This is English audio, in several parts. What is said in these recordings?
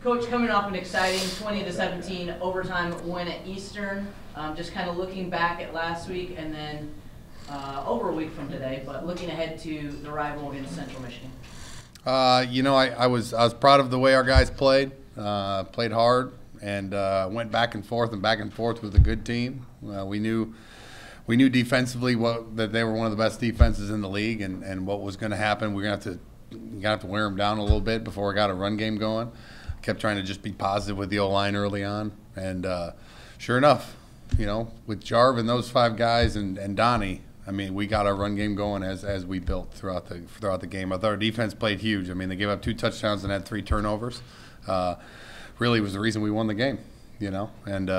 Coach, coming off an exciting 20-17 overtime win at Eastern, just kind of looking back at last week and then over a week from today, but looking ahead to the rival in Central Michigan. I was proud of the way our guys played hard, and went back and forth with a good team. We knew defensively that they were one of the best defenses in the league, and what was going to happen. We're going to have to wear them down a little bit before we got a run game going. Kept trying to just be positive with the O-line early on, and sure enough, with Jarv and those 5 guys and Donnie, I mean, we got our run game going as we built throughout the game. I thought our defense played huge. I mean, they gave up 2 touchdowns and had 3 turnovers. Really was the reason we won the game, and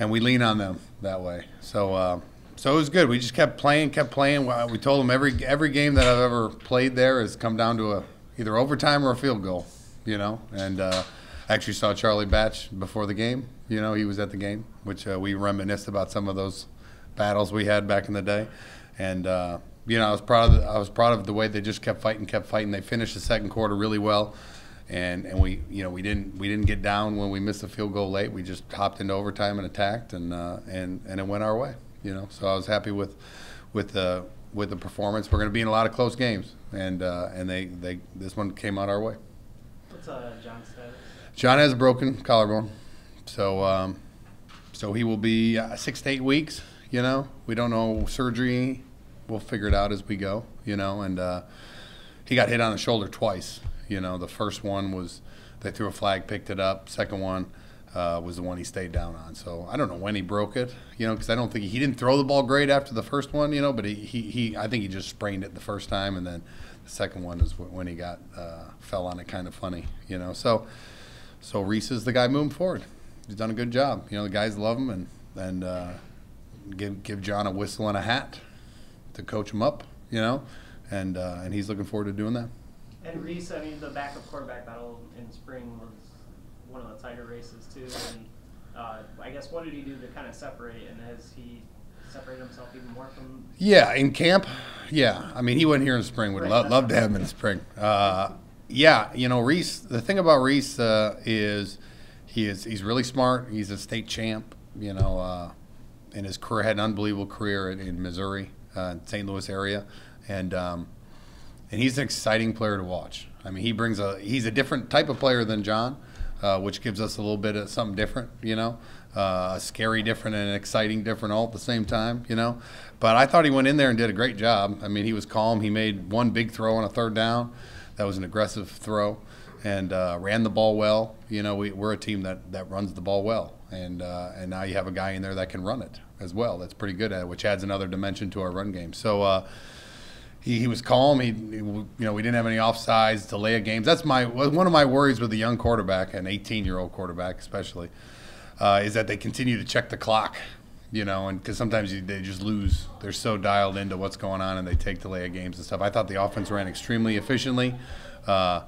we lean on them that way. So it was good. We just kept playing. We told them every game that I've ever played there has come down to either overtime or a field goal, And I actually saw Charlie Batch before the game. He was at the game, which we reminisced about some of those battles we had back in the day. And I was proud of the way they just kept fighting. They finished the second quarter really well. And we didn't get down when we missed the field goal late. We just hopped into overtime and attacked, and it went our way. So I was happy with the performance. We're going to be in a lot of close games, and this one came out our way. What's John's status? John has a broken collarbone, so he will be 6 to 8 weeks. We don't know surgery. We'll figure it out as we go. And he got hit on the shoulder twice. The first one was they threw a flag, picked it up. Second one was the one he stayed down on. So I don't know when he broke it, because I don't think he didn't throw the ball great after the first one, but I think he just sprained it the first time, and then the second one is when he fell on it kind of funny, So Reese is the guy moving forward. He's done a good job. The guys love him, and give John a whistle and a hat to coach him up, and he's looking forward to doing that. And Reese, I mean, the backup quarterback battle in spring was one of the tighter races too. And I guess what did he do to kind of separate? And has he separated himself even more from? Yeah, in camp. Yeah, I mean, he wasn't here in spring. Would love to have him in spring. Reese. The thing about Reese is he's really smart. He's a state champ. And his career had an unbelievable career in Missouri, St. Louis area, and he's an exciting player to watch. I mean, he's a different type of player than John, which gives us a little bit of something different, a scary different and an exciting different all at the same time, But I thought he went in there and did a great job. I mean, he was calm. He made one big throw on a 3rd down. That was an aggressive throw, and ran the ball well. We're a team that runs the ball well, and now you have a guy in there that can run it as well. That's pretty good at it, which adds another dimension to our run game. So. He was calm. We didn't have any offsides, delay of games. That's one of my worries with a young quarterback, an 18-year-old quarterback especially, is that they continue to check the clock, and because sometimes they just lose. They're so dialed into what's going on, and they take delay of games and stuff. I thought the offense ran extremely efficiently, but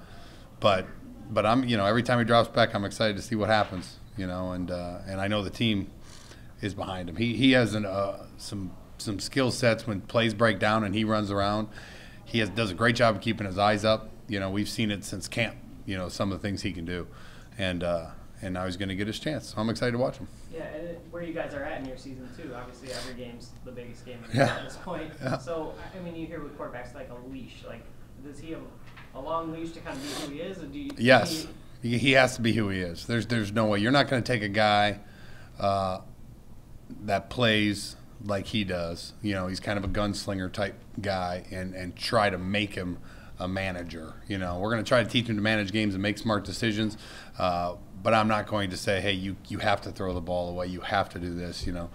I'm every time he drops back, I'm excited to see what happens, and I know the team is behind him. He has some skill sets when plays break down and he runs around. He does a great job of keeping his eyes up. We've seen it since camp, some of the things he can do. And now he's going to get his chance. So I'm excited to watch him. Yeah, and where you guys are at in your season, too. Obviously, every game's the biggest game at this point. Yeah. So, I mean, you hear with quarterbacks like a leash. Like, does he have a long leash to kind of be who he is? Or do you, yes. He has to be who he is. There's no way. You're not going to take a guy that plays – like he does, he's kind of a gunslinger type guy, and try to make him a manager. We're going to try to teach him to manage games and make smart decisions, but I'm not going to say, hey, you have to throw the ball away, you have to do this. We're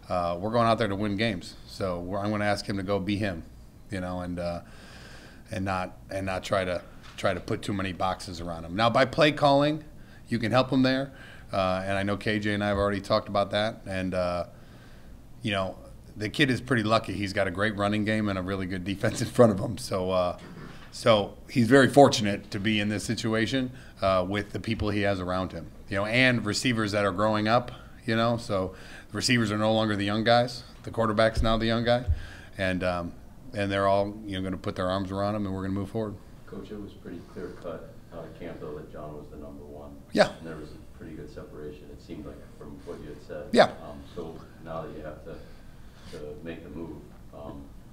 going out there to win games, so I'm going to ask him to go be him, and not try to put too many boxes around him. Now, by play calling, you can help him there, and I know KJ and I have already talked about that, and the kid is pretty lucky. He's got a great running game and a really good defense in front of him. So he's very fortunate to be in this situation with the people he has around him, and receivers that are growing up, So the receivers are no longer the young guys. The quarterback's now the young guy, and they're all going to put their arms around him, and we're going to move forward. Coach, it was pretty clear cut camp, though, that John was the #1. Yeah. And there was a pretty good separation, it seemed like, from what you had said. Yeah. So now that you have to make the move,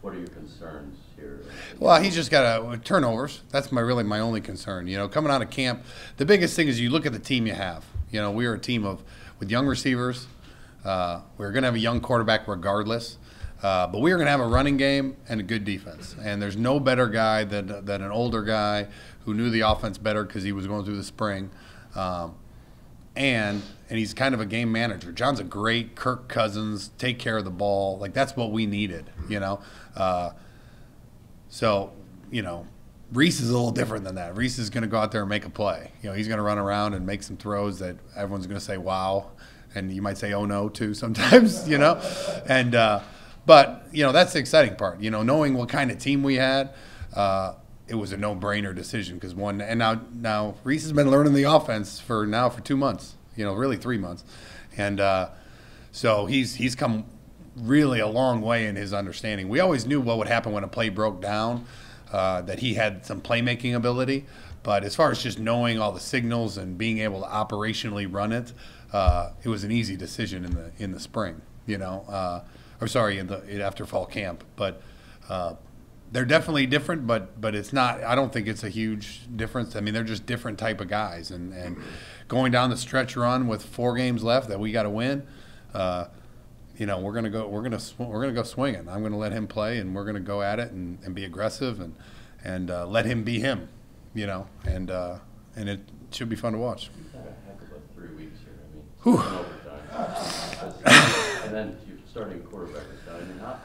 what are your concerns here? Well, he's just got turnovers. That's really my only concern. You know, coming out of camp, the biggest thing is you look at the team you have. You know, we are a team with young receivers. We're going to have a young quarterback regardless. But we are going to have a running game and a good defense. And there's no better guy than an older guy who knew the offense better because he was going through the spring. And he's kind of a game manager. John's a great Kirk Cousins, take care of the ball. Like, that's what we needed, you know. So, you know, Reese is a little different than that. Reese is going to go out there and make a play. You know, he's going to run around and make some throws that everyone's going to say, wow. And you might say, oh, no, too, sometimes, you know. And but, you know, that's the exciting part. You know, knowing what kind of team we had, it was a no-brainer decision because now Reese has been learning the offense for 2 months, you know, really 3 months. And so he's come really a long way in his understanding. We always knew what would happen when a play broke down, that he had some playmaking ability. But as far as just knowing all the signals and being able to operationally run it, it was an easy decision in the spring, you know. After fall camp. But they're definitely different, but it's not. I don't think it's a huge difference. I mean, they're just different type of guys. And going down the stretch run with 4 games left that we got to win, you know, we're gonna go swinging. I'm gonna let him play, and we're gonna go at it and be aggressive and let him be him, you know. And it should be fun to watch. You've had a heck of a 3 weeks here. I mean, Whew. overtime. And then you're starting quarterback is done. I mean, how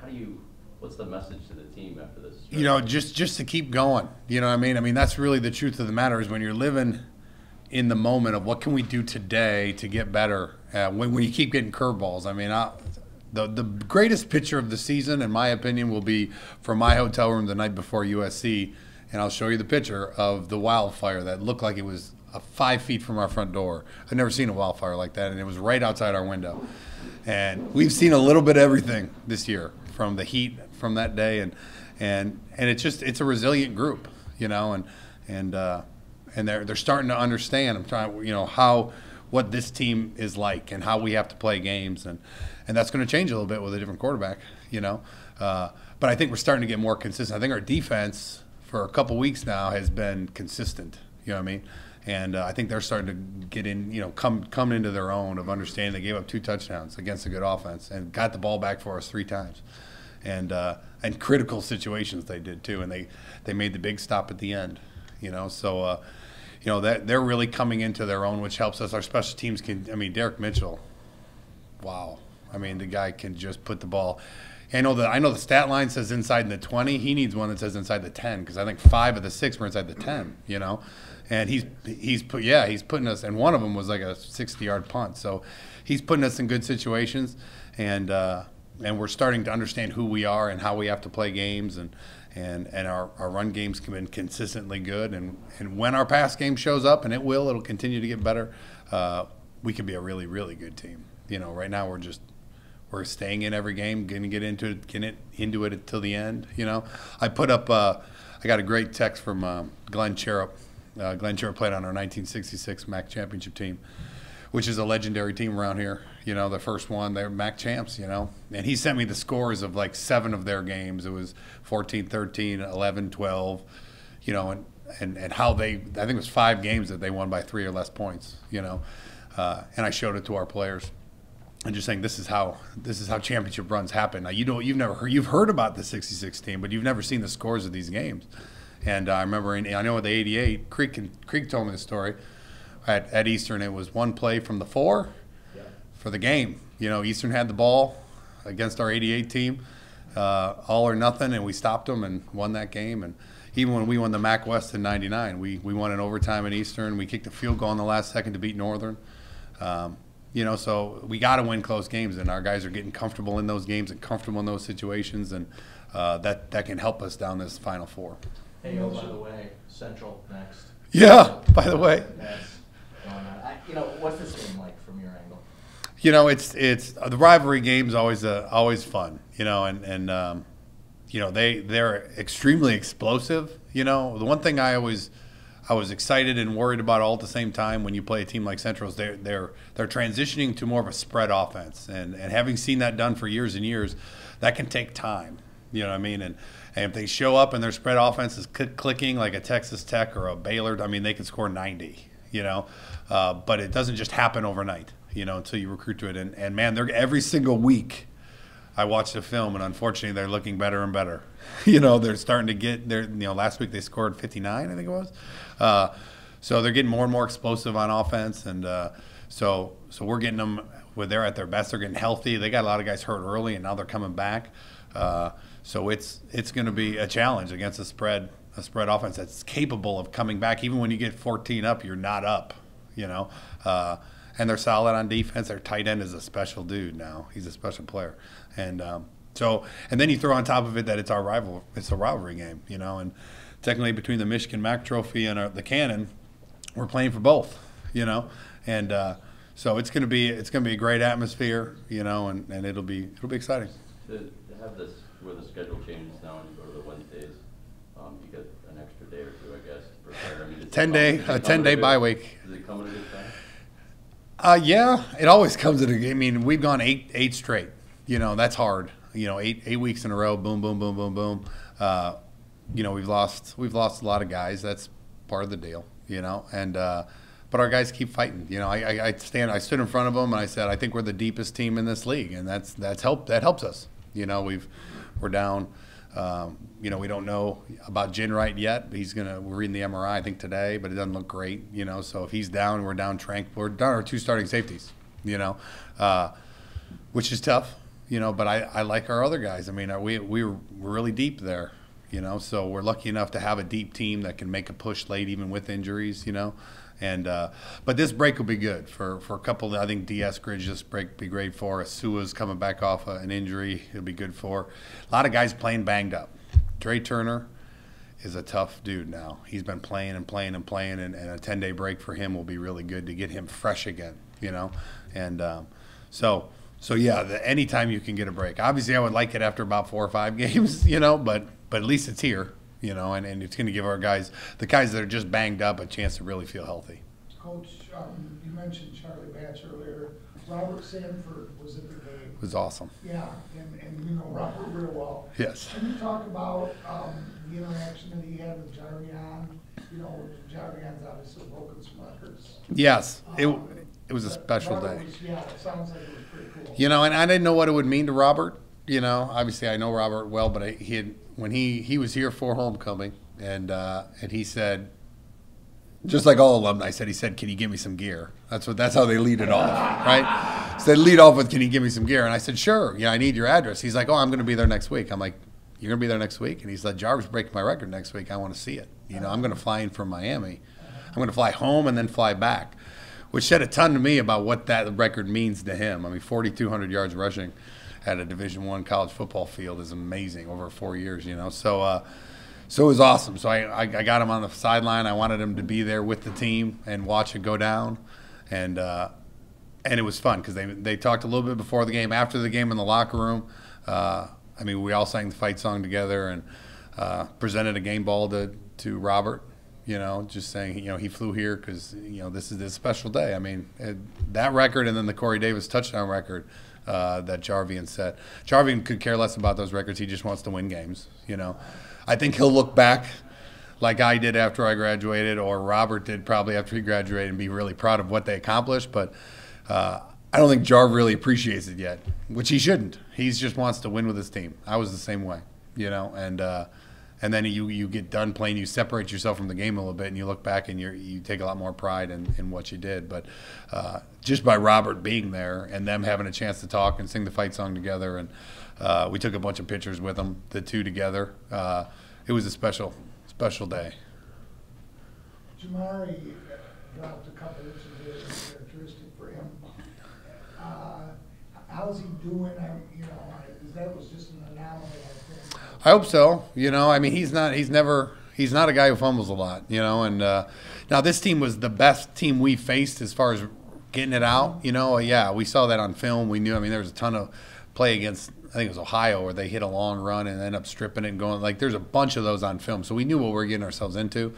do you? What's the message to the team after this? You know, just to keep going. You know what I mean? I mean, that's really the truth of the matter is when you're living in the moment of what can we do today to get better. When you keep getting curveballs. I mean, the greatest picture of the season, in my opinion, will be from my hotel room the night before USC, and I'll show you the picture of the wildfire that looked like it was 5 feet from our front door. I've never seen a wildfire like that, and it was right outside our window. And we've seen a little bit of everything this year, from the heat from that day, and it's a resilient group, you know, and they're starting to understand. I'm trying, you know, what this team is like and how we have to play games, and that's going to change a little bit with a different quarterback, you know. But I think we're starting to get more consistent. I think our defense for a couple weeks now has been consistent. You know what I mean? And I think they're starting to get in, you know, come into their own of understanding. They gave up 2 touchdowns against a good offense and got the ball back for us 3 times, and critical situations they did too. And they made the big stop at the end, you know. So you know that they're really coming into their own, which helps us. Our special teams can. I mean, Derek Mitchell, wow. I mean, the guy can just put the ball. I know the stat line says inside the 20. He needs one that says inside the 10 because I think 5 of the 6 were inside the 10. You know. And he's putting us, and one of them was like a 60-yard punt. So he's putting us in good situations, and we're starting to understand who we are and how we have to play games, and our run games have been consistently good. And when our pass game shows up, and it'll continue to get better, we can be a really, really good team. You know, right now we're staying in every game, going to get into it until the end. You know, I put up I got a great text from Glenn Cherub. Glenn Cherub played on our 1966 MAC championship team, which is a legendary team around here. You know, the first one, they're MAC champs, you know. And he sent me the scores of like 7 of their games. It was 14-13, 11-12, you know, and how I think it was 5 games that they won by 3 or less points, you know. And I showed it to our players. And just saying, this is how championship runs happen. Now you've heard about the 66 team, but you've never seen the scores of these games. And I remember, I know with the 88, Creek told me the story. At Eastern, it was 1 play from the 4 for the game. You know, Eastern had the ball against our 88 team, all or nothing, and we stopped them and won that game. And even when we won the MAC West in '99, we won in overtime at Eastern. We kicked a field goal in the last second to beat Northern. You know, so we got to win close games, and our guys are getting comfortable in those games and comfortable in those situations, and that can help us down this Final Four. Hey, oh, by the way, Central next. Yeah, by the way. That's going on. You know, what's this game like from your angle? You know, it's the rivalry game's always fun. You know, and you know they're extremely explosive. You know, the one thing I I was excited and worried about all at the same time. When you play a team like Central's, they're transitioning to more of a spread offense, and having seen that done for years and years, that can take time. You know what I mean? And if they show up and their spread offense is clicking like a Texas Tech or a Baylor, I mean, they can score 90. You know, but it doesn't just happen overnight. You know, until you recruit to it. And man, they're every single week. I watch the film, and unfortunately, they're looking better and better. You know, they're starting to get there. You know, last week they scored 59, I think it was. So they're getting more and more explosive on offense, and so we're getting them when they're at their best. They're getting healthy. They got a lot of guys hurt early, and now they're coming back. So it's going to be a challenge against a spread offense that's capable of coming back. Even when you get 14 up, you're not up. You know. And they're solid on defense. Their tight end is a special dude now. He's a special player. And and then you throw on top of it that it's our rival. It's a rivalry game, you know. And technically between the Michigan Mac Trophy and the Cannon, we're playing for both, you know. And so it's gonna be a great atmosphere, you know, and it'll be exciting. To have this where the schedule changes now and you go to the Wednesdays, you get an extra day or two, I guess, to prepare. I mean, 10-day bye week. Does it come at a good time? Yeah, it always comes at a game. I mean, we've gone eight straight. You know, that's hard. You know, eight weeks in a row, boom, boom, boom, boom, boom. You know, we've lost a lot of guys. That's part of the deal, you know. And but our guys keep fighting. You know, I stood in front of them and I said, I think we're the deepest team in this league, and that helps us. You know, we're down. You know, we don't know about Ginwright yet. We're reading the MRI, I think, today, but it doesn't look great, you know. So if he's down, we're down we're down our 2 starting safeties, you know, which is tough, you know, but I like our other guys. I mean, we're really deep there, you know, so we're lucky enough to have a deep team that can make a push late even with injuries, you know. And but this break will be good for a couple. I think Eskridge this break will be great for. Sua's coming back off an injury. It'll be good for. A lot of guys playing banged up. Dre Turner is a tough dude now. He's been playing and playing and playing, and a 10-day break for him will be really good to get him fresh again, you know. And so yeah, anytime you can get a break. Obviously, I would like it after about 4 or 5 games, you know, but at least it's here. You know, and it's going to give our guys, the guys that are just banged up, a chance to really feel healthy. Coach, you mentioned Charlie Batch earlier. Robert Sanford was at the game. It was awesome. Yeah, and you know Robert real well. Yes. Can you talk about the interaction that he had with Jarvion? You know, Jarvion's obviously broken some records. Yes, it was a special day. Yeah, it sounds like it was pretty cool. You know, and I didn't know what it would mean to Robert. You know, obviously I know Robert well, but when he was here for homecoming, and he said, just like all alumni said, he said, "Can you give me some gear?" That's how they lead it off, right? So they lead off with, "Can you give me some gear?" And I said, "Sure. Yeah, I need your address." He's like, "Oh, I'm going to be there next week." I'm like, "You're going to be there next week?" And he's like, "Jarvis breaking my record next week. I want to see it. You know, I'm going to fly in from Miami. I'm going to fly home and then fly back," which said a ton to me about what that record means to him. I mean, 4,200 yards rushing at a Division I college football field is amazing over 4 years, you know. So it was awesome. So I got him on the sideline. I wanted him to be there with the team and watch it go down, and it was fun because they talked a little bit before the game, after the game in the locker room. I mean, we all sang the fight song together and presented a game ball to Robert. You know, just saying, you know, he flew here because, you know, this is a special day. I mean, that record and then the Corey Davis touchdown record that Jarvion set. Jarvion could care less about those records. He just wants to win games, you know. I think he'll look back like I did after I graduated, or Robert did probably after he graduated, and be really proud of what they accomplished. But I don't think Jarv really appreciates it yet, which he shouldn't. He just wants to win with his team. I was the same way, you know, and then you get done playing, you separate yourself from the game a little bit, and you look back and you take a lot more pride in what you did. But just by Robert being there and them having a chance to talk and sing the fight song together, and we took a bunch of pictures with them, the two together. It was a special day. Jamari dropped a couple inches there, characteristic for him. How's he doing? That was just an anomaly, I think. I hope so. You know, I mean, he's not a guy who fumbles a lot, you know. And now this team was the best team we faced as far as getting it out. You know, yeah, we saw that on film. We knew. I mean, there was a ton of play against, I think it was Ohio, where they hit a long run and end up stripping it and going. Like, there's a bunch of those on film, so we knew what we were getting ourselves into.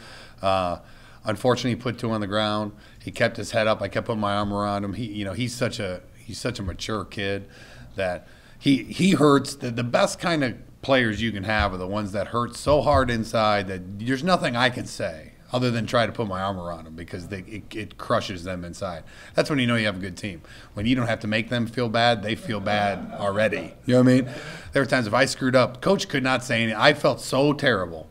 unfortunately, he put 2 on the ground. He kept his head up. I kept putting my arm around him. He's such a mature kid that he hurts. The best kind of players you can have are the ones that hurt so hard inside that there's nothing I can say other than try to put my arm around them because it crushes them inside. That's when you know you have a good team. When you don't have to make them feel bad, they feel bad already. You know what I mean? There were times if I screwed up, coach could not say anything. I felt so terrible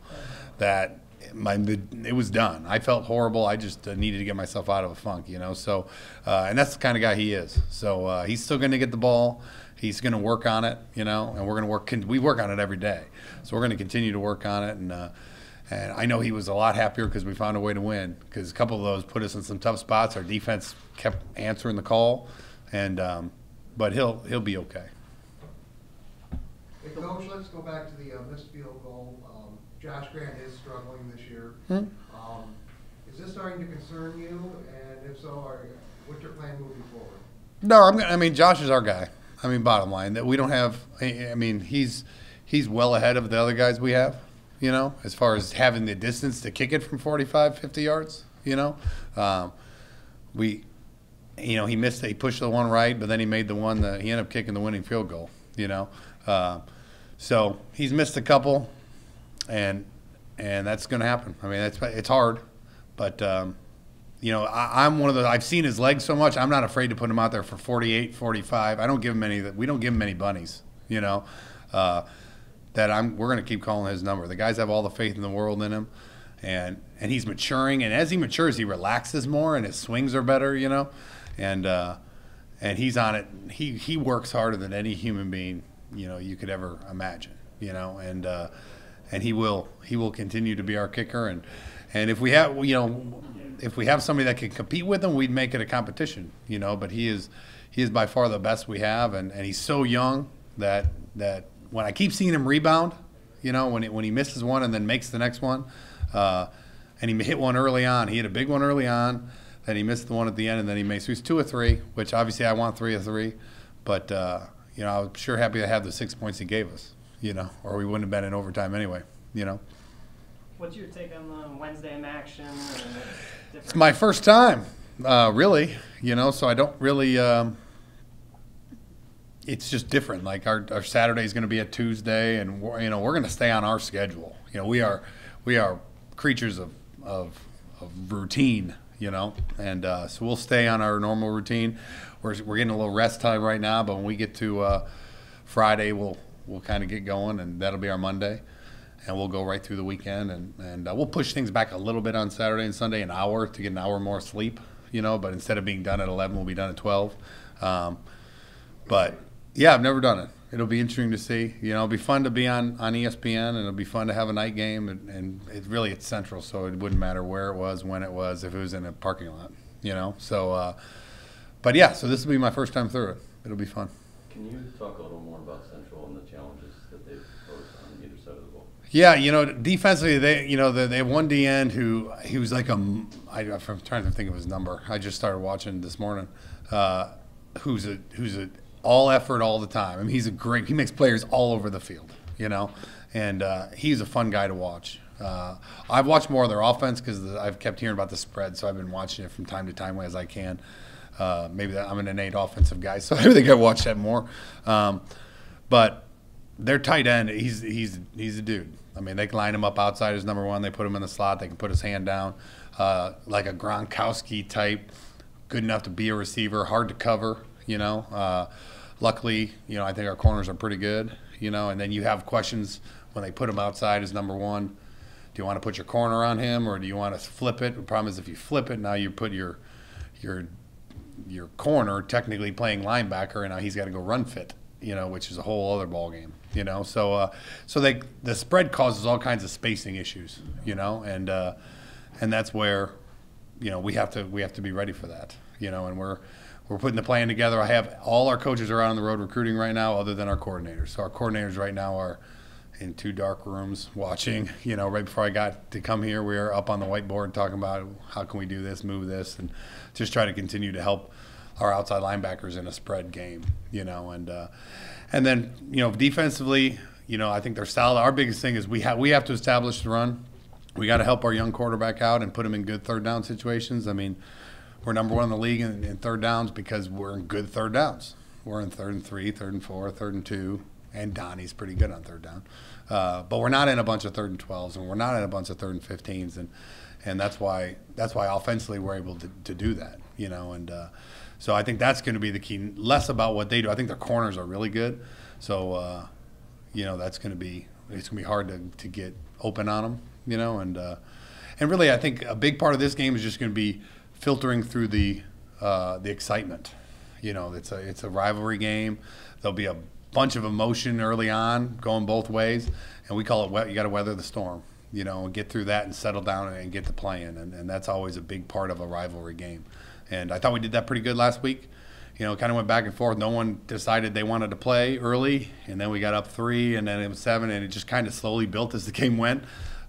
that it was done. I felt horrible. I just needed to get myself out of a funk, So, and that's the kind of guy he is. So he's still going to get the ball. He's going to work on it, and we're going to work. We work on it every day. So we're going to continue to work on it. And I know he was a lot happier because we found a way to win. Because a couple of those put us in some tough spots. Our defense kept answering the call, but he'll be okay. Hey, Coach, let's go back to the missed field goal. Josh Grant is struggling this year. Is this starting to concern you? And if so, what's your plan moving forward? No, Josh is our guy. Bottom line, that we don't have. He's well ahead of the other guys we have. As far as having the distance to kick it from 45, 50 yards. He missed. He pushed the one right, but then he made the one that he ended up kicking the winning field goal. So he's missed a couple. And that's going to happen. It's hard, but I'm one of those. I've seen his legs so much. I'm not afraid to put him out there for 48, 45. I don't give him any. We don't give him any bunnies. We're going to keep calling his number. The guys have all the faith in the world in him, and he's maturing. And as he matures, he relaxes more, and his swings are better. And he's on it. He works harder than any human being you could ever imagine. And he will continue to be our kicker, and if we have somebody that can compete with him, we'd make it a competition, But he is by far the best we have, and he's so young that when I keep seeing him rebound, when he misses one and then makes the next one, and he hit one early on, he hit a big one early on, then he missed the one at the end, and then he makes. So he's 2 of 3, which obviously I want 3 of 3, but I was sure happy to have the 6 points he gave us. Or we wouldn't have been in overtime anyway, What's your take on the Wednesday in action? It's my first time, really, so I don't really it's just different. Like our Saturday is going to be a Tuesday, and we're going to stay on our schedule. We are creatures of routine, and so we'll stay on our normal routine. We're getting a little rest time right now, but when we get to Friday, we'll kind of get going, and that'll be our Monday, and we'll go right through the weekend, and we'll push things back a little bit on Saturday and Sunday, an hour to get an hour more sleep, but instead of being done at 11, we'll be done at 12. But yeah, I've never done it. It'll be interesting to see. It'll be fun to be on ESPN, and it'll be fun to have a night game, and it's central, so it wouldn't matter where it was, when it was, if it was in a parking lot, So, but yeah, so this will be my first time through it. It'll be fun. Can you talk a little more about Central and the challenges that they've posed on either side of the ball? Yeah, defensively, they have one D end he was like I'm trying to think of his number. I just started watching this morning. Who's a all effort all the time. He makes players all over the field, and he's a fun guy to watch. I've watched more of their offense because I've kept hearing about the spread, so I've been watching it from time to time as I can. Maybe I'm an innate offensive guy, so I think I watch that more. But their tight end, he's a dude. They can line him up outside as number one. They put him in the slot. They can put his hand down, like a Gronkowski type, good enough to be a receiver, hard to cover. Luckily, I think our corners are pretty good. And then you have questions when they put him outside as number one. Do you want to put your corner on him, or do you want to flip it? The problem is if you flip it, now you put your corner technically playing linebacker, and now he's got to go run fit, which is a whole other ball game, So the spread causes all kinds of spacing issues, and that's where, we have to be ready for that, and we're putting the plan together. I have all our coaches are out on the road recruiting right now, other than our coordinators. So our coordinators right now are in 2 dark rooms watching. Right before I got to come here, we were up on the whiteboard talking about how can we do this, move this, and just try to continue to help our outside linebackers in a spread game. And then defensively, I think they're solid. Our biggest thing is we have to establish the run. we got to help our young quarterback out and put him in good third down situations. I mean, we're number 1 in the league in third downs because we're in good third downs. We're in 3rd and 3, 3rd and 4, 3rd and 2, and Donnie's pretty good on third down. But we're not in a bunch of 3rd and 12s, and we're not in a bunch of 3rd and 15s, and that's why offensively we're able to do that, you know. And so I think that's going to be the key. Less about what they do. I think their corners are really good, so you know, it's going to be hard to get open on them, you know. And really, I think a big part of this game is just going to be filtering through the excitement. You know, it's a rivalry game. There'll be a bunch of emotion early on going both ways, and we call it you got to weather the storm, you know, and get through that and settle down and get to playing, and that's always a big part of a rivalry game. And I thought we did that pretty good last week. You know, kind of went back and forth. No one decided they wanted to play early, and then we got up 3, and then it was 7, and it just kind of slowly built as the game went.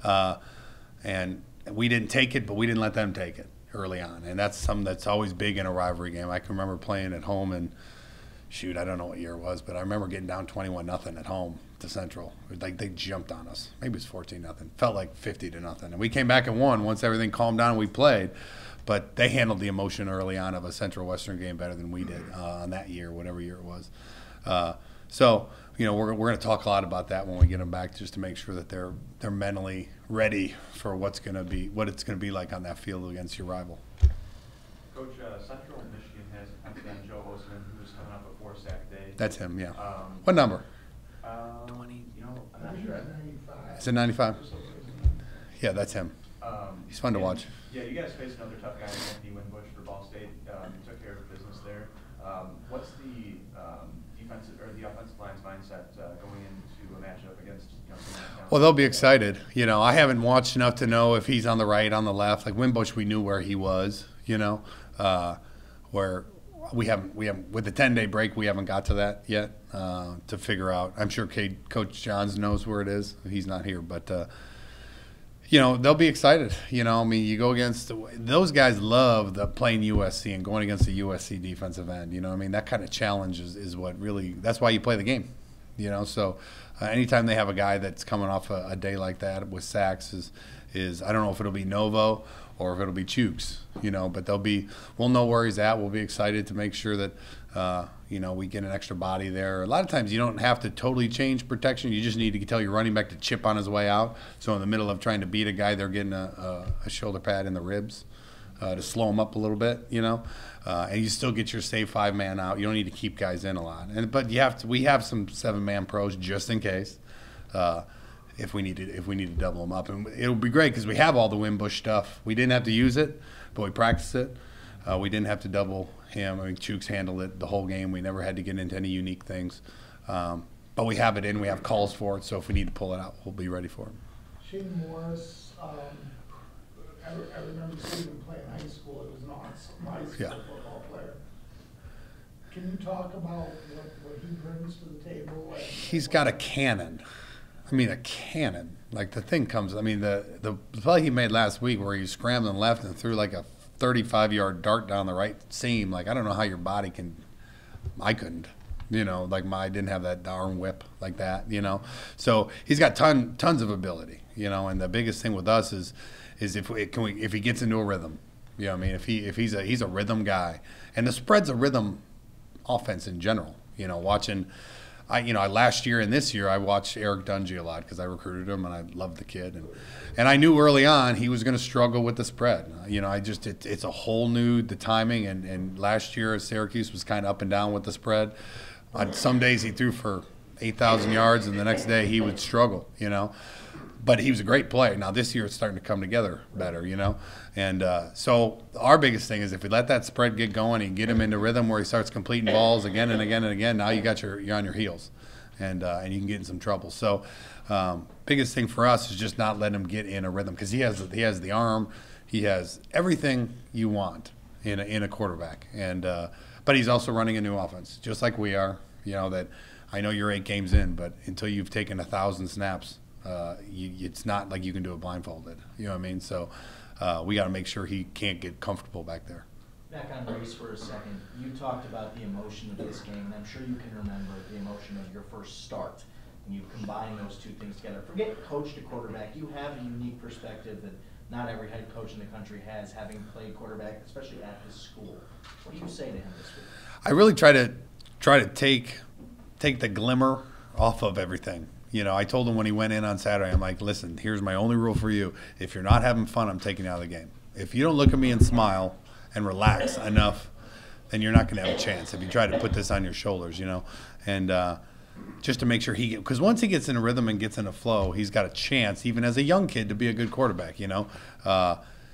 And we didn't take it, but we didn't let them take it early on, and that's something that's always big in a rivalry game. I can remember playing at home, and shoot, I don't know what year it was, but I remember getting down 21-0 at home to Central. Like, they jumped on us. Maybe it was 14-0. Felt like 50-0, and we came back and won once everything calmed down and we played. But they handled the emotion early on of a Central Western game better than we did on that year, whatever year it was. So, you know, we're going to talk a lot about that when we get them back, just to make sure that they're mentally ready for what it's going to be like on that field against your rival. Coach, Central Michigan has a Pennsylvania Joe Osman, who's coming up a 4-sack day. That's him, yeah. What number? 20. You know, I'm not sure. Is it 95? Yeah, that's him. He's fun to watch. Yeah, you guys faced another tough guy, Anthony Winbush, for Ball State. You took care of business there. What's the defensive or the offensive line's mindset going into a matchup against? Well, they'll be excited. You know, I haven't watched enough to know if he's on the right, on the left. Like Winbush, we knew where he was. You know, where we haven't with the 10-day break, we haven't got to that yet to figure out. I'm sure Coach Johns knows where it is. He's not here, but. You know, they'll be excited. You know, I mean, you go against those guys love playing USC and going against the USC defensive end. You know, I mean, that kind of challenge is what really – that's why you play the game. You know, so anytime they have a guy that's coming off a day like that with sacks is I don't know if it'll be Novo or if it'll be Chooks, you know, but we'll know where he's at. We'll be excited to make sure that, you know, we get an extra body there. A lot of times you don't have to totally change protection. You just need to tell your running back to chip on his way out. So in the middle of trying to beat a guy, they're getting a shoulder pad in the ribs to slow him up a little bit, you know. And you still get your safe 5-man out. You don't need to keep guys in a lot. But we have some 7-man pros just in case. If we need to double them up, and it'll be great because we have all the Winbush stuff. We didn't have to use it, but we practiced it. We didn't have to double him. I mean, Chooks handled it the whole game. We never had to get into any unique things, but we have it in. We have calls for it, so if we need to pull it out, we'll be ready for it. Shane Morris, I remember seeing him play in high school. It was an awesome football player. Can you talk about what he brings to the table? He's got a cannon. I mean, a cannon. Like, the thing comes, I mean, the play he made last week where he scrambled left and threw like a 35-yard dart down the right seam. Like, I don't know how your body can – I couldn't. You know, like I didn't have that arm whip like that, you know. So he's got tons of ability, you know, and the biggest thing with us is if he gets into a rhythm. You know what I mean? If he's a rhythm guy. And the spread's a rhythm offense in general, you know, watching – last year and this year I watched Eric Dungy a lot because I recruited him and I loved the kid, and I knew early on he was going to struggle with the spread. You know, it's a whole new the timing, and last year Syracuse was kind of up and down with the spread. On some days he threw for 8,000 yards, and the next day he would struggle. You know, but he was a great player. Now this year it's starting to come together better. You know, and so our biggest thing is if we let that spread get going and get him into rhythm where he starts completing balls again and again and again, now you're on your heels, and you can get in some trouble. So biggest thing for us is just not letting him get in a rhythm because he has the arm, he has everything you want in a quarterback, and but he's also running a new offense just like we are. You know that I know you're 8 games in, but until you've taken 1,000 snaps, it's not like you can do it blindfolded. You know what I mean? So. We got to make sure he can't get comfortable back there. Back on race for a second. You talked about the emotion of this game, and I'm sure you can remember the emotion of your first start. and you combine those two things together. Forget coach to quarterback. You have a unique perspective that not every head coach in the country has, having played quarterback, especially at his school. What do you say to him this week? I really try to take the glimmer off of everything. You know, I told him when he went in on Saturday, I'm like, listen, here's my only rule for you. If you're not having fun, I'm taking you out of the game. If you don't look at me and smile and relax enough, then you're not going to have a chance. If you try to put this on your shoulders, you know, and just to make sure because once he gets in a rhythm and gets in a flow, he's got a chance, even as a young kid, to be a good quarterback. You know,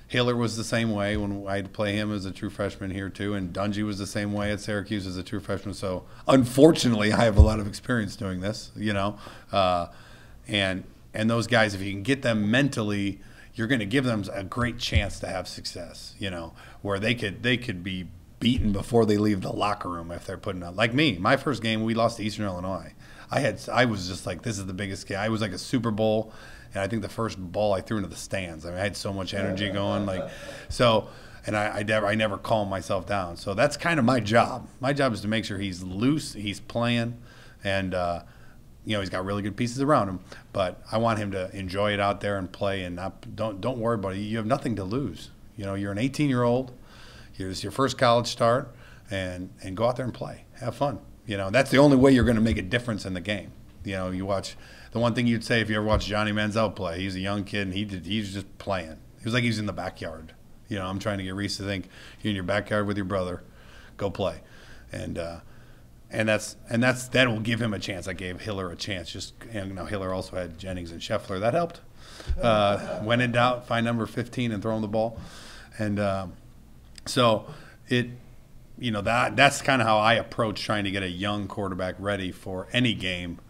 Hiller was the same way when I had to play him as a true freshman here too, and Dungy was the same way at Syracuse as a true freshman. So unfortunately, I have a lot of experience doing this. You know, and those guys, if you can get them mentally, you're going to give them a great chance to have success. You know, where they could be beaten before they leave the locker room if they're putting on. Like me, my first game, we lost to Eastern Illinois. I was just like, this is the biggest game. I was like a Super Bowl, and I think the first ball I threw into the stands. I mean, I had so much energy going, like, so, and I never calm myself down. So that's kind of my job. My job is to make sure he's loose, he's playing, and you know, he's got really good pieces around him. But I want him to enjoy it out there and play, and don't worry about it. You have nothing to lose. You know, you're an 18-year-old. Here's your first college start, and go out there and play. Have fun. You know, that's the only way you're going to make a difference in the game. You know, you watch the one thing you'd say if you ever watched Johnny Manziel play. He's a young kid, and he's just playing. He was like he's in the backyard. You know, I'm trying to get Reese to think you're in your backyard with your brother. Go play, and that will give him a chance. I gave Hiller a chance. And you know, Hiller also had Jennings and Scheffler. That helped. When in doubt, find number 15 and throw him the ball, and. So you know, that's kind of how I approach trying to get a young quarterback ready for any game,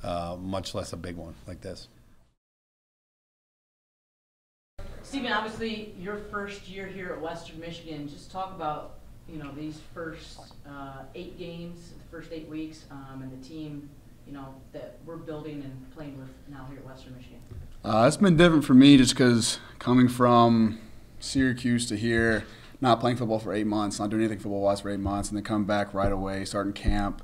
much less a big one like this. Stephen, obviously your first year here at Western Michigan. Just talk about, you know, these first 8 games, the first 8 weeks, and the team, you know, that we're building and playing with now here at Western Michigan. It's been different for me just because coming from Syracuse to here, not playing football for 8 months, not doing anything football-wise for 8 months, and then come back right away, starting camp,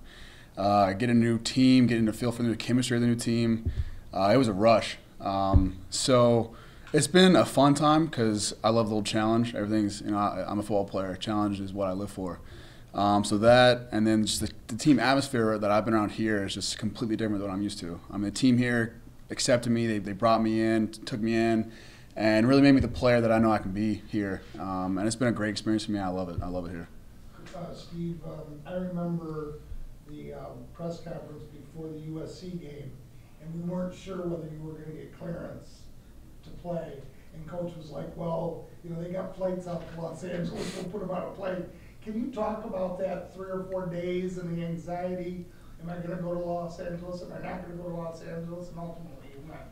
get a new team, getting a feel for the new chemistry of the new team. It was a rush. So it's been a fun time because I love the little challenge. Everything's, you know, I'm a football player. Challenge is what I live for. So that, and then just the team atmosphere that I've been around here is just completely different than what I'm used to. I mean, the team here accepted me. They brought me in, took me in, and really made me the player that I know I can be here. And it's been a great experience for me. I love it. I love it here. Steve, I remember the press conference before the USC game, and we weren't sure whether you were going to get clearance to play. And Coach was like, well, you know, they got flights out to Los Angeles, we'll put them on a plane. Can you talk about that 3 or 4 days and the anxiety? Am I going to go to Los Angeles? Am I not going to go to Los Angeles? And ultimately, you went.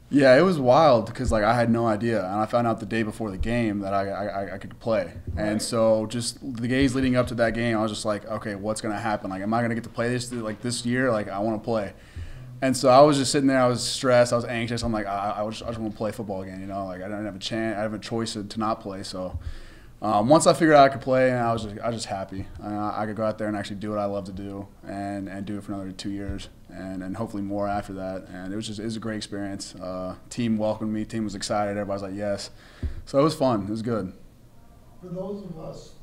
Yeah, it was wild because like I had no idea, and I found out the day before the game that I could play, right. And so just the days leading up to that game, I was just like, okay, what's gonna happen? Like, am I gonna get to play this year? Like, I want to play, and so I was just sitting there. I was stressed. I was anxious. I'm like, I just want to play football again. You know, like I didn't have a chance. I have a choice to not play. So once I figured out I could play, and I was just happy. I could go out there and actually do what I love to do, and do it for another 2 years. And hopefully more after that. And it was a great experience. Team welcomed me. Team was excited. Everybody was like, yes. So it was fun. It was good. For those of us,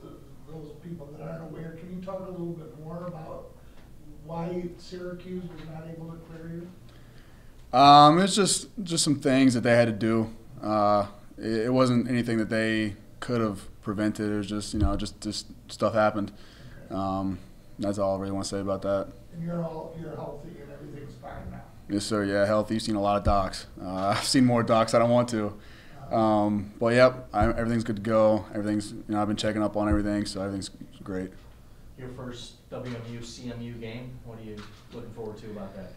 those people that aren't aware, can you talk a little bit more about why Syracuse was not able to clear you? It's just some things that they had to do. It wasn't anything that they could have prevented. It was just, you know, just stuff happened. That's all I really want to say about that. And you're healthy and everything's fine now. Yes, sir. Yeah, healthy. You've seen a lot of docs. I've seen more docs. I don't want to. But yep, everything's good to go. Everything's, you know, I've been checking up on everything, so everything's great. Your first WMU CMU game. What are you looking forward to about that?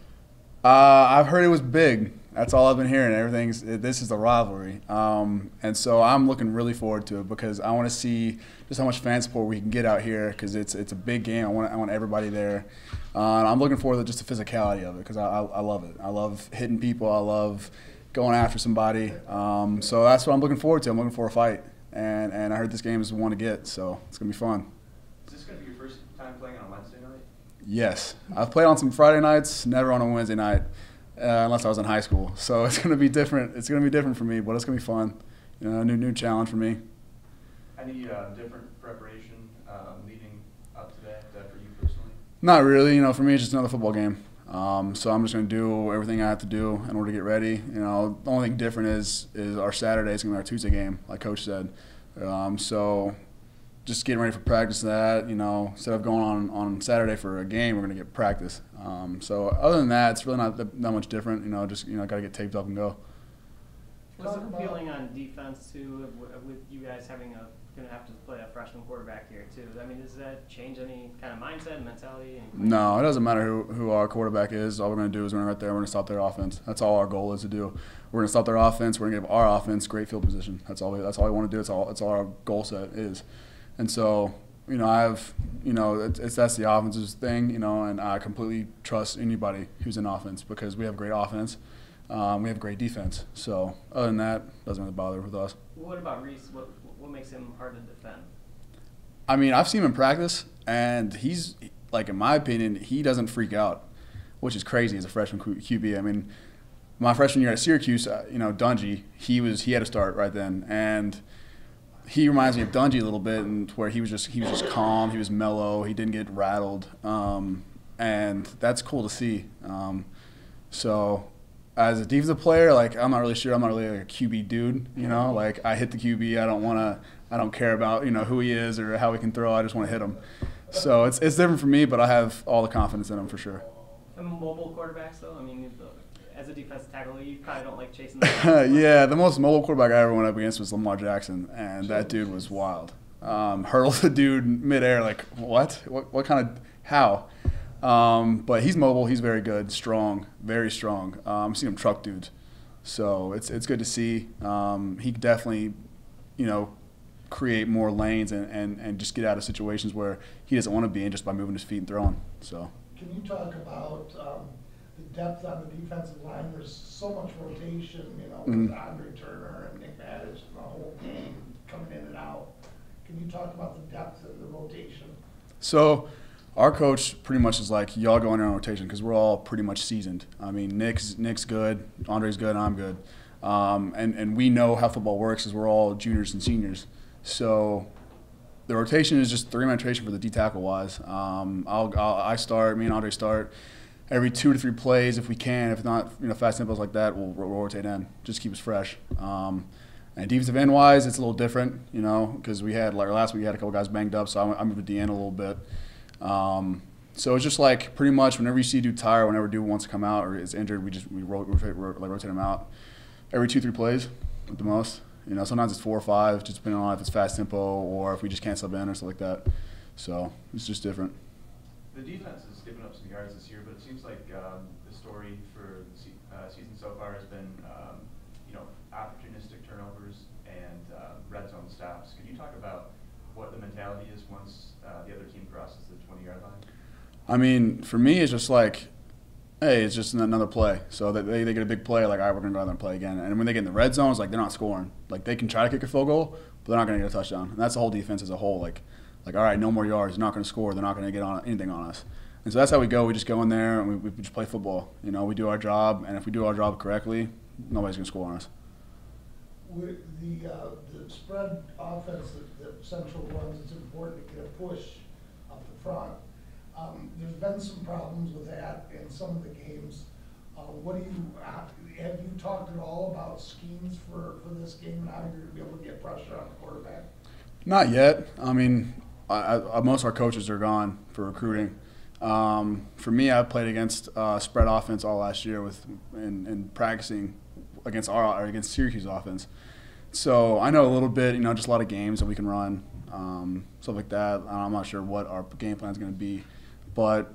I've heard it was big. That's all I've been hearing. This is the rivalry, and so I'm looking really forward to it because I want to see just how much fan support we can get out here because it's a big game. I want everybody there. I'm looking forward to just the physicality of it because I love it. I love hitting people. I love going after somebody. So that's what I'm looking forward to. I'm looking for a fight, and I heard this game is the one to get, so it's gonna be fun. Is this gonna be your first time playing on a Wednesday night? Yes. I've played on some Friday nights, never on a Wednesday night, unless I was in high school. So it's going to be different. It's going to be different for me, but it's going to be fun. You know, a new challenge for me. Any different preparation leading up to that for you personally? Not really. You know, for me, it's just another football game. So I'm just going to do everything I have to do in order to get ready. You know, the only thing different is our Saturday is going to be our Tuesday game, like Coach said. So just getting ready for practice that, you know, instead of going on Saturday for a game, we're going to get practice. So other than that, it's really not that much different. You know, just, you know, got to get taped up and go. What's the feeling on defense too, with you guys going to have to play a freshman quarterback here too? I mean, does that change any kind of mindset and mentality? No, it doesn't matter who our quarterback is. All we're going to do is we're going to right there, we're going to stop their offense. That's all our goal is to do. We're going to stop their offense. We're going to give our offense great field position. That's all we want to do. It's all our goal set is. And so, you know, that's the offense's thing, you know, and I completely trust anybody who's in offense because we have great offense. We have great defense. So other than that, doesn't really bother with us. What about Reese? What makes him hard to defend? I mean, I've seen him in practice, and he's, like, in my opinion, he doesn't freak out, which is crazy as a freshman QB. I mean, my freshman year at Syracuse, you know, Dungy, he had to start right then, and he reminds me of Dungy a little bit, and where he was just calm, he was mellow, he didn't get rattled, and that's cool to see. So as a defensive player, like, I'm not really sure. I'm not really like a QB dude, you know. Like, I hit the QB. I don't care about, you know, who he is or how he can throw. I just want to hit him. So it's different for me, but I have all the confidence in him for sure. And mobile quarterbacks, though. I mean, as a defensive tackle, you probably don't like chasing them. Yeah, the most mobile quarterback I ever went up against was Lamar Jackson, and that dude was wild. Hurdled the dude midair, like, what kind of, how? But he's mobile. He's very good, strong, very strong. I've seen him truck dudes, so it's good to see. He could definitely, you know, create more lanes and just get out of situations where he doesn't want to be in just by moving his feet and throwing. So. Can you talk about the depth on the defensive line? There's so much rotation, you know, with Andre Turner and Nick Maddich and the whole game coming in and out. Can you talk about the depth and the rotation? So our coach pretty much is like, y'all go in on rotation because we're all pretty much seasoned. I mean, Nick's good, Andre's good, I'm good. And we know how football works because we're all juniors and seniors. So the rotation is just 3-man rotation for the D tackle wise. I start, me and Andre start every 2 to 3 plays if we can. If not, you know, fast tempos like that, we'll rotate in, just keep us fresh. And defensive end wise, it's a little different, you know, because we had, like, last week we had a couple guys banged up, so I moved to D end a little bit. So it's just like pretty much whenever you see a dude tire, whenever a dude wants to come out or is injured, we rotate him out every 2-3 plays at the most. You know, sometimes it's 4 or 5, just depending on if it's fast tempo or if we just can't sub in or stuff like that. So it's just different. The defense has given up some yards this year, but it seems like the story for the season so far has been, you know, opportunistic turnovers and red zone stops. Could you talk about what the mentality is once the other team crosses the 20-yard line? I mean, for me, it's just like, hey, it's just another play. So that they get a big play, like, all right, we're going to go out there and play again. And when they get in the red zone, it's like they're not scoring. Like, they can try to kick a field goal, but they're not going to get a touchdown. And that's the whole defense as a whole. Like, all right, no more yards. They're not going to score. They're not going to get anything on us. And so that's how we go. We just go in there and we just play football. You know, we do our job, and if we do our job correctly, nobody's going to score on us. With the spread offense that Central runs, it's important to get a push up the front. There's been some problems with that in some of the games. Have you talked at all about schemes for this game and how you're going to be able to get pressure on the quarterback? Not yet. I mean, most of our coaches are gone for recruiting. For me, I played against spread offense all last year in practicing against Syracuse offense. So I know a little bit, you know, just a lot of games that we can run, stuff like that. I'm not sure what our game plan is going to be, but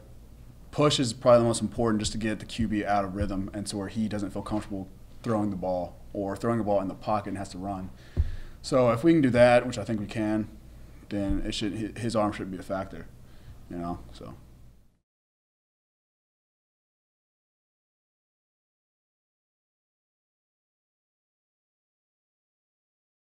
push is probably the most important, just to get the QB out of rhythm and to where he doesn't feel comfortable throwing the ball or throwing the ball in the pocket and has to run. So if we can do that, which I think we can, then his arm shouldn't be a factor, you know. So.